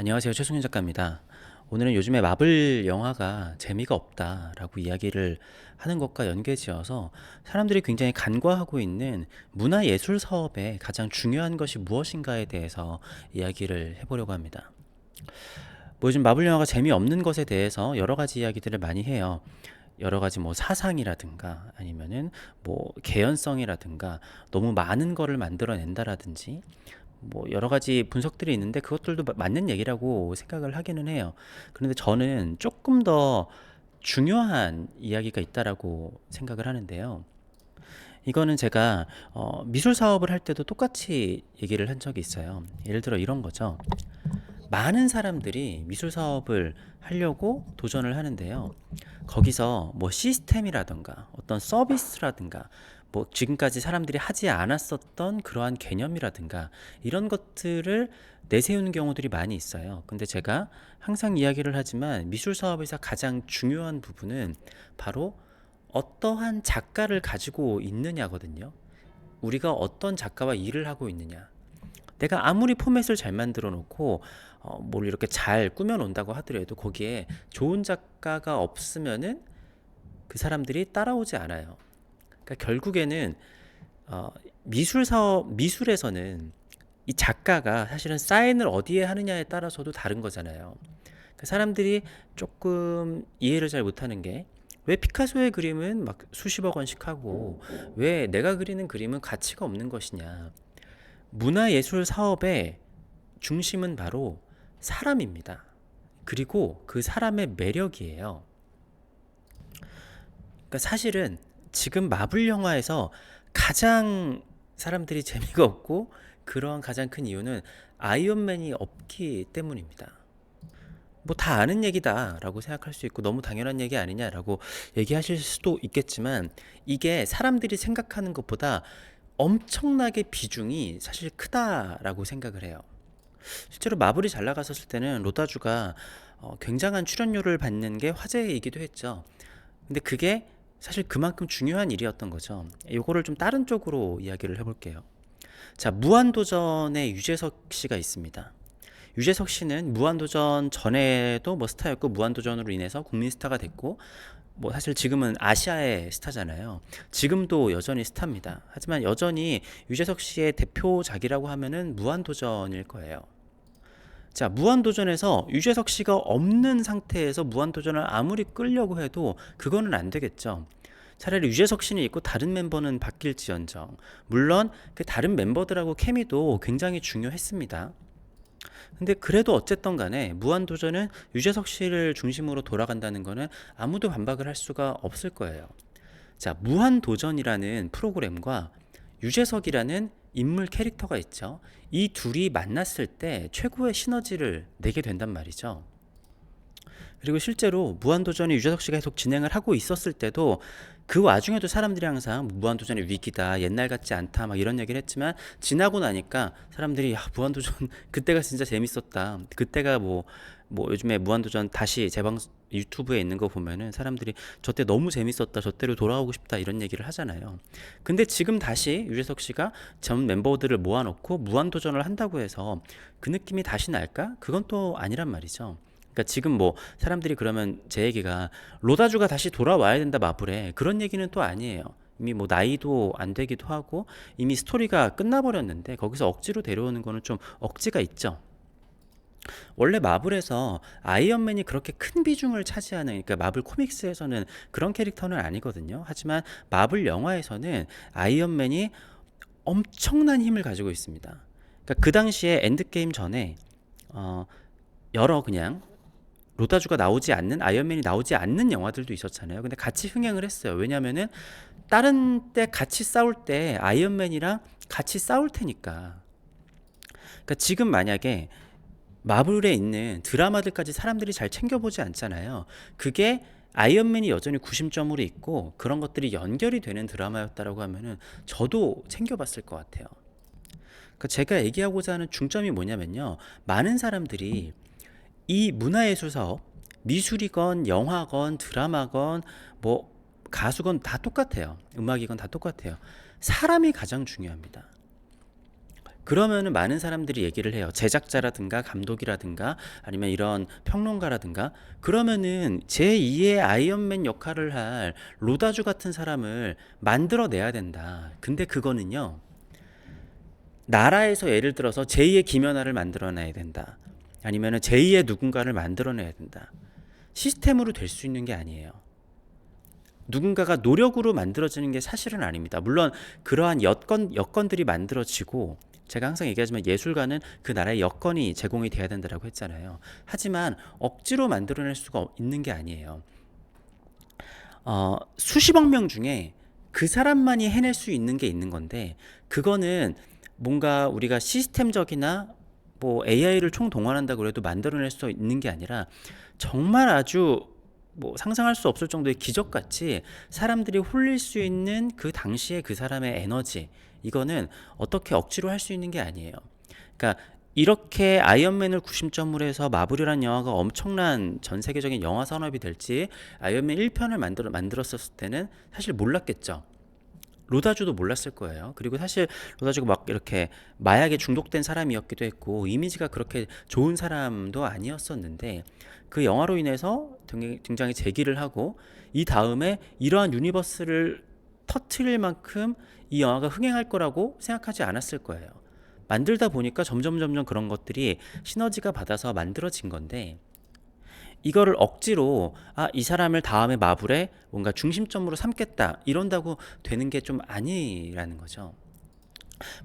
안녕하세요. 최승윤 작가입니다. 오늘은 요즘에 마블 영화가 재미가 없다라고 이야기를 하는 것과 연계지어서 사람들이 굉장히 간과하고 있는 문화예술 사업의 가장 중요한 것이 무엇인가에 대해서 이야기를 해보려고 합니다. 뭐 요즘 마블 영화가 재미없는 것에 대해서 여러 가지 이야기들을 많이 해요. 여러 가지 뭐 사상이라든가 아니면은 뭐 개연성이라든가 너무 많은 거를 만들어낸다라든지 뭐 여러 가지 분석들이 있는데 그것들도 맞는 얘기라고 생각을 하기는 해요. 그런데 저는 조금 더 중요한 이야기가 있다라고 생각을 하는데요. 이거는 제가 미술 사업을 할 때도 똑같이 얘기를 한 적이 있어요. 예를 들어 이런 거죠. 많은 사람들이 미술 사업을 하려고 도전을 하는데요. 거기서 뭐 시스템이라든가 어떤 서비스라든가 뭐 지금까지 사람들이 하지 않았었던 그러한 개념이라든가 이런 것들을 내세우는 경우들이 많이 있어요. 근데 제가 항상 이야기를 하지만 미술 사업에서 가장 중요한 부분은 바로 어떠한 작가를 가지고 있느냐거든요. 우리가 어떤 작가와 일을 하고 있느냐. 내가 아무리 포맷을 잘 만들어 놓고 뭘 이렇게 잘 꾸며 놓는다고 하더라도 거기에 좋은 작가가 없으면은 그 사람들이 따라오지 않아요. 그러니까 결국에는 어, 미술에서는 이 작가가 사실은 사인을 어디에 하느냐에 따라서도 다른 거잖아요. 그러니까 사람들이 조금 이해를 잘 못하는 게 왜 피카소의 그림은 막 수십억 원씩 하고 왜 내가 그리는 그림은 가치가 없는 것이냐. 문화예술 사업의 중심은 바로 사람입니다. 그리고 그 사람의 매력이에요. 그러니까 사실은 지금 마블 영화에서 가장 사람들이 재미가 없고 그런 가장 큰 이유는 아이언맨이 없기 때문입니다. 뭐 다 아는 얘기다라고 생각할 수 있고 너무 당연한 얘기 아니냐라고 얘기하실 수도 있겠지만 이게 사람들이 생각하는 것보다 엄청나게 비중이 사실 크다라고 생각을 해요. 실제로 마블이 잘 나갔었을 때는 로다주가 굉장한 출연료를 받는 게 화제이기도 했죠. 근데 그게 사실 그만큼 중요한 일이었던 거죠. 요거를 좀 다른 쪽으로 이야기를 해볼게요. 자, 무한도전의 유재석 씨가 있습니다. 유재석 씨는 무한도전 전에도 뭐 스타였고 무한도전으로 인해서 국민 스타가 됐고 뭐 사실 지금은 아시아의 스타잖아요. 지금도 여전히 스타입니다. 하지만 여전히 유재석 씨의 대표작이라고 하면은 무한도전일 거예요. 자, 무한도전에서 유재석 씨가 없는 상태에서 무한도전을 아무리 끌려고 해도 그거는 안 되겠죠. 차라리 유재석 씨는 있고 다른 멤버는 바뀔지언정. 물론 그 다른 멤버들하고 케미도 굉장히 중요했습니다. 근데 그래도 어쨌든 간에 무한도전은 유재석 씨를 중심으로 돌아간다는 거는 아무도 반박을 할 수가 없을 거예요. 자, 무한도전이라는 프로그램과 유재석이라는 인물 캐릭터가 있죠. 이 둘이 만났을 때 최고의 시너지를 내게 된단 말이죠. 그리고 실제로 무한도전이 유재석 씨가 계속 진행을 하고 있었을 때도 그 와중에도 사람들이 항상 무한도전이 위기다, 옛날 같지 않다, 막 이런 얘기를 했지만 지나고 나니까 사람들이 야, 무한도전 그때가 진짜 재밌었다. 그때가 뭐 요즘에 무한도전 다시 재방 유튜브에 있는 거 보면은 사람들이 저때 너무 재밌었다, 저때로 돌아오고 싶다 이런 얘기를 하잖아요. 근데 지금 다시 유재석 씨가 전 멤버들을 모아놓고 무한도전을 한다고 해서 그 느낌이 다시 날까? 그건 또 아니란 말이죠. 그러니까 지금 뭐 사람들이 그러면 제 얘기가 로다주가 다시 돌아와야 된다 마블에 그런 얘기는 또 아니에요. 이미 뭐 나이도 안 되기도 하고 이미 스토리가 끝나버렸는데 거기서 억지로 데려오는 거는 좀 억지가 있죠. 원래 마블에서 아이언맨이 그렇게 큰 비중을 차지하는 그러니까 마블 코믹스에서는 그런 캐릭터는 아니거든요. 하지만 마블 영화에서는 아이언맨이 엄청난 힘을 가지고 있습니다. 그러니까 그 당시에 엔드게임 전에 어, 여러 그냥 로다주가 나오지 않는 아이언맨이 나오지 않는 영화들도 있었잖아요. 근데 같이 흥행을 했어요. 왜냐면은 다른 때 같이 싸울 때 아이언맨이랑 같이 싸울 테니까. 그러니까 지금 만약에 마블에 있는 드라마들까지 사람들이 잘 챙겨보지 않잖아요. 그게 아이언맨이 여전히 구심점으로 있고 그런 것들이 연결이 되는 드라마였다라고 하면은 저도 챙겨봤을 것 같아요. 그러니까 제가 얘기하고자 하는 중점이 뭐냐면요. 많은 사람들이 이 문화예술 사업, 미술이건 영화건 드라마건 뭐 가수건 다 똑같아요. 음악이건 다 똑같아요. 사람이 가장 중요합니다. 그러면은 많은 사람들이 얘기를 해요. 제작자라든가 감독이라든가 아니면 이런 평론가라든가, 그러면은 제2의 아이언맨 역할을 할 로다주 같은 사람을 만들어내야 된다. 근데 그거는요, 나라에서 예를 들어서 제2의 김연아를 만들어내야 된다. 아니면은 제2의 누군가를 만들어내야 된다. 시스템으로 될 수 있는 게 아니에요. 누군가가 노력으로 만들어지는 게 사실은 아닙니다. 물론 그러한 여건들이 만들어지고, 제가 항상 얘기하지만 예술가는 그 나라의 여건이 제공이 돼야 된다고 했잖아요. 하지만 억지로 만들어낼 수가 있는 게 아니에요. 수십억 명 중에 그 사람만이 해낼 수 있는 게 있는 건데, 그거는 뭔가 우리가 시스템적이나 뭐 AI를 총동원한다고 해도 만들어낼 수 있는 게 아니라, 정말 아주 뭐 상상할 수 없을 정도의 기적같이 사람들이 홀릴 수 있는 그 당시에 그 사람의 에너지, 이거는 어떻게 억지로 할 수 있는 게 아니에요. 그러니까 이렇게 아이언맨을 구심점으로 해서 마블이라는 영화가 엄청난 전 세계적인 영화 산업이 될지 아이언맨 1편을 만들었을 때는 사실 몰랐겠죠. 로다주도 몰랐을 거예요. 그리고 사실 로다주가 막 이렇게 마약에 중독된 사람이었기도 했고 이미지가 그렇게 좋은 사람도 아니었었는데, 그 영화로 인해서 굉장히 재기를 하고, 이 다음에 이러한 유니버스를 터트릴 만큼 이 영화가 흥행할 거라고 생각하지 않았을 거예요. 만들다 보니까 점점 그런 것들이 시너지가 받아서 만들어진 건데, 이거를 억지로 이 사람을 다음에 마블에 뭔가 중심점으로 삼겠다 이런다고 되는 게 좀 아니라는 거죠.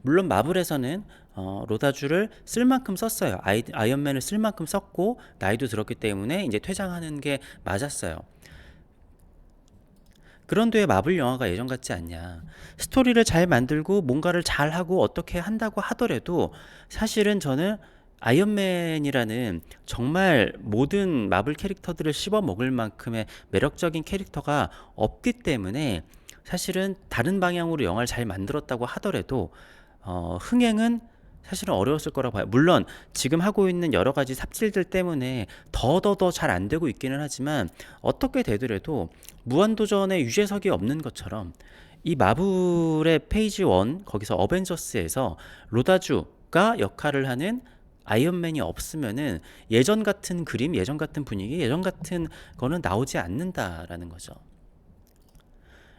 물론 마블에서는 로다주를 쓸 만큼 썼어요. 아이언맨을 쓸 만큼 썼고 나이도 들었기 때문에 이제 퇴장하는 게 맞았어요. 그런데 왜 마블 영화가 예전 같지 않냐? 스토리를 잘 만들고 뭔가를 잘 하고 어떻게 한다고 하더라도, 사실은 저는 아이언맨이라는 정말 모든 마블 캐릭터들을 씹어 먹을 만큼의 매력적인 캐릭터가 없기 때문에, 사실은 다른 방향으로 영화를 잘 만들었다고 하더라도 흥행은 사실은 어려웠을 거라고 봐요. 물론 지금 하고 있는 여러 가지 삽질들 때문에 더 잘 안 되고 있기는 하지만, 어떻게 되더라도 무한도전의 유재석이 없는 것처럼 이 마블의 페이지 1, 거기서 어벤져스에서 로다주가 역할을 하는 아이언맨이 없으면은 예전 같은 그림, 예전 같은 분위기, 예전 같은 거는 나오지 않는다라는 거죠.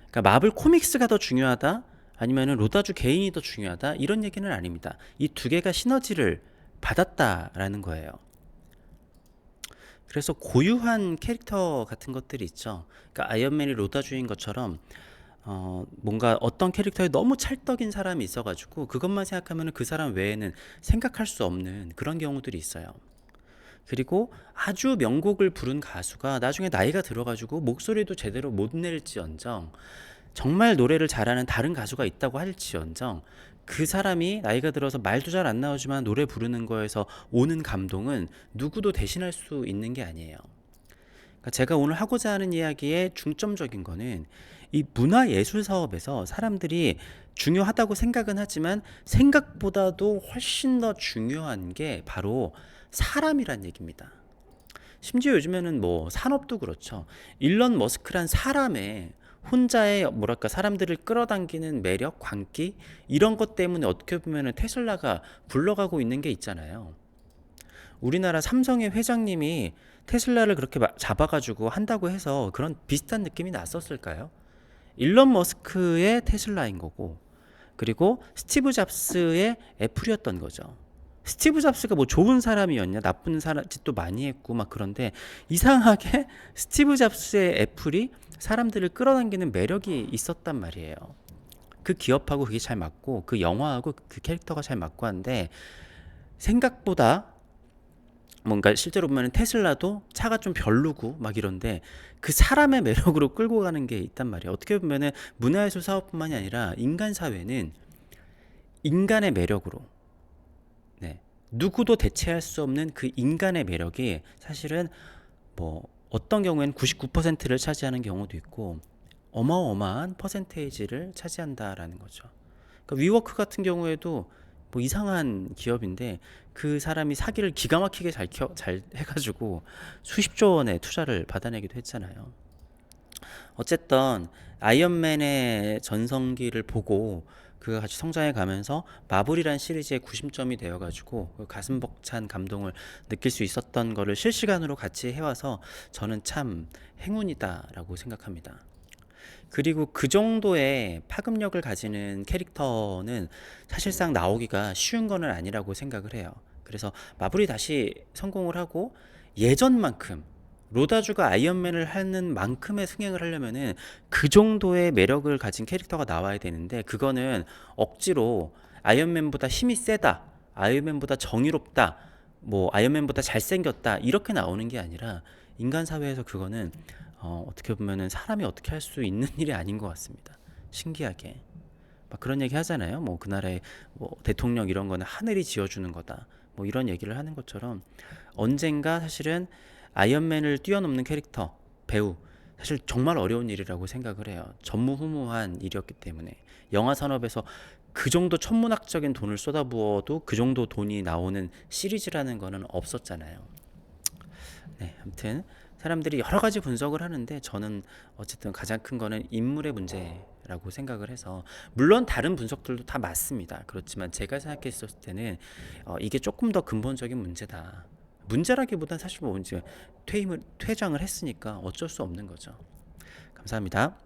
그러니까 마블 코믹스가 더 중요하다, 아니면은 로다주 개인이 더 중요하다, 이런 얘기는 아닙니다. 이 두 개가 시너지를 받았다라는 거예요. 그래서 고유한 캐릭터 같은 것들이 있죠. 그러니까 아이언맨이 로다주인 것처럼 뭔가 어떤 캐릭터에 너무 찰떡인 사람이 있어가지고 그것만 생각하면 그 사람 외에는 생각할 수 없는 그런 경우들이 있어요. 그리고 아주 명곡을 부른 가수가 나중에 나이가 들어가지고 목소리도 제대로 못 낼지언정, 정말 노래를 잘하는 다른 가수가 있다고 할지언정, 그 사람이 나이가 들어서 말도 잘 안 나오지만 노래 부르는 거에서 오는 감동은 누구도 대신할 수 있는 게 아니에요. 그러니까 제가 오늘 하고자 하는 이야기의 중점적인 거는, 이 문화예술 사업에서 사람들이 중요하다고 생각은 하지만 생각보다도 훨씬 더 중요한 게 바로 사람이란 얘기입니다. 심지어 요즘에는 뭐 산업도 그렇죠. 일론 머스크란 사람의 혼자의 뭐랄까 사람들을 끌어당기는 매력, 광기, 이런 것 때문에 어떻게 보면 테슬라가 굴러가고 있는 게 있잖아요. 우리나라 삼성의 회장님이 테슬라를 그렇게 잡아가지고 한다고 해서 그런 비슷한 느낌이 났었을까요? 일론 머스크의 테슬라인 거고, 그리고 스티브 잡스의 애플이었던 거죠. 스티브 잡스가 뭐 좋은 사람이었냐, 나쁜 짓도 많이 했고 막, 그런데 이상하게 스티브 잡스의 애플이 사람들을 끌어당기는 매력이 있었단 말이에요. 그 기업하고 그게 잘 맞고, 그 영화하고 그 캐릭터가 잘 맞고 한데, 생각보다 뭔가 실제로 보면 테슬라도 차가 좀 별로고 막 이런데 그 사람의 매력으로 끌고 가는 게 있단 말이에요. 어떻게 보면은 문화예술 사업뿐만이 아니라 인간 사회는 인간의 매력으로, 네, 누구도 대체할 수 없는 그 인간의 매력이 사실은 뭐 어떤 경우에는 99%를 차지하는 경우도 있고 어마어마한 퍼센테이지를 차지한다라는 거죠. 그러니까 위워크 같은 경우에도 뭐 이상한 기업인데 그 사람이 사기를 기가 막히게 잘 해가지고 수십조 원의 투자를 받아내기도 했잖아요. 어쨌든 아이언맨의 전성기를 보고 그가 같이 성장해 가면서 마블이란 시리즈의 구심점이 되어 가지고 그 가슴 벅찬 감동을 느낄 수 있었던 거를 실시간으로 같이 해와서 저는 참 행운이다라고 생각합니다. 그리고 그 정도의 파급력을 가지는 캐릭터는 사실상 나오기가 쉬운 거는 아니라고 생각을 해요. 그래서 마블이 다시 성공을 하고 예전만큼 로다주가 아이언맨을 하는 만큼의 승행을 하려면은 그 정도의 매력을 가진 캐릭터가 나와야 되는데, 그거는 억지로 아이언맨보다 힘이 세다, 아이언맨보다 정의롭다, 뭐 아이언맨보다 잘생겼다 이렇게 나오는 게 아니라, 인간 사회에서 그거는 어떻게 보면은 사람이 어떻게 할 수 있는 일이 아닌 것 같습니다. 신기하게 막 그런 얘기 하잖아요. 뭐 그 나라의 뭐 대통령 이런 거는 하늘이 지어주는 거다, 뭐 이런 얘기를 하는 것처럼, 언젠가 사실은 아이언맨을 뛰어넘는 캐릭터, 배우, 사실 정말 어려운 일이라고 생각을 해요. 전무후무한 일이었기 때문에. 영화 산업에서 그 정도 천문학적인 돈을 쏟아부어도 그 정도 돈이 나오는 시리즈라는 거는 없었잖아요. 네, 아무튼 사람들이 여러 가지 분석을 하는데, 저는 어쨌든 가장 큰 거는 인물의 문제라고 생각을 해서, 물론 다른 분석들도 다 맞습니다. 그렇지만 제가 생각했을 때는 이게 조금 더 근본적인 문제다. 문제라기보단 사실 뭐 이제 퇴장을 했으니까 어쩔 수 없는 거죠. 감사합니다.